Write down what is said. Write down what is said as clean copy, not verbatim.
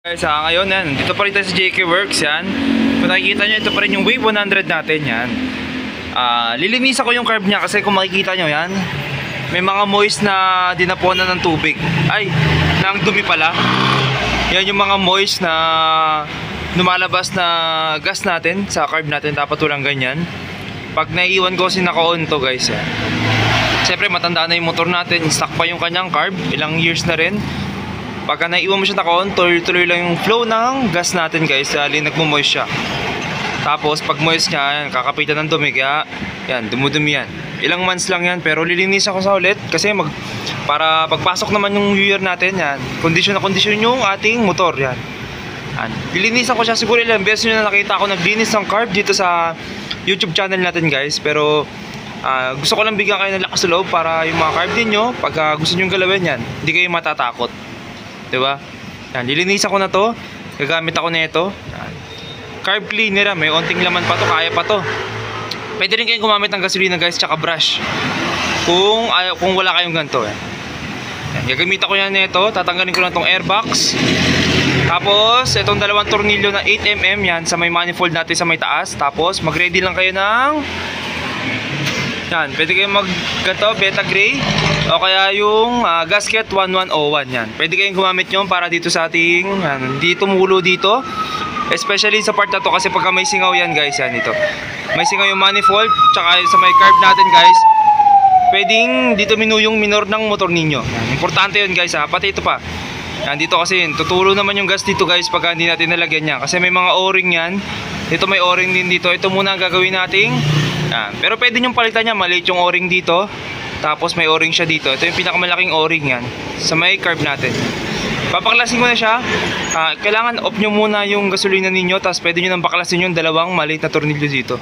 Guys, ngayon yan, dito pa rin tayo sa JK Works yan. Kung nakikita nyo, ito pa rin yung Wave 100 natin yan. Lilinisan ko yung carb niya kasi kung makikita nyo yan, may mga moist na dinaponan ng tubig. Ay, ng dumi pala. Yan yung mga moist na lumalabas na gas natin sa carb natin. Dapat walang ganyan. Pag naiiwan ko kasi naka-on to guys yan. Siyempre matanda na yung motor natin, stock pa yung kanyang carb, ilang years na rin. Pagka naiwan mo siya naka-on, tuloy-tuloy lang yung flow ng gas natin guys, dahil nagmo-moist siya. Tapos pag moist niya, yan, kakapitan ng dumi, kaya yan, dumudumi yan. Ilang months lang yan, pero lilinisan ko sa ulit kasi para pagpasok naman yung new year natin, yan, kondisyon na kondisyon yung ating motor, yan. Lilinisan ko siya siguro ilang beses nyo na nakita ako naglinis ng carb dito sa YouTube channel natin guys, pero gusto ko lang bigyan kayo ng lakas sa loob para yung mga carb din nyo, pag gusto nyo galawin yan, hindi kayo matatakot. Diba? Yan, lilinisan ko na to. Gagamit ako na ito. Carb cleaner, may onting laman pa to, kaya pa to. Pwede rin kayong gumamit ng gasolina guys, tsaka brush. Kung wala kayong ganito. Yan, gagamitan ko yan nito. Tatanggalin ko lang tong airbox. Tapos, itong dalawang tornilyo na 8mm yan sa may manifold natin sa may taas. Tapos, mag-ready lang kayo ng yan, pwede kayong ganito, beta gray o kaya yung gasket 1101 yan. Pwede kayong gumamit nyo para dito sa ating hindi tumulo dito. Especially sa part na to kasi pagka may singaw yan guys, yan ito. May singaw yung manifold, tsaka sa may carb natin guys. Pwedeng dito yung minor ng motor ninyo. Yan, importante yun guys pati ito pa. Yan, dito kasi tutulo naman yung gas dito guys pagka hindi natin nalagyan yan. Kasi may mga o-ring yan. Dito may o-ring din dito. Ito muna ang gagawin nating pero pwede nyong palitan niya, maliit yung o-ring dito. Tapos may o-ring siya dito. Ito yung pinakamalaking o-ring yan sa may carb natin. Papaklasin ko na siya. Kailangan off nyo muna yung gasolina ninyo. Tapos pwede nyo nang baklasin yung dalawang maliit na tornilyo dito.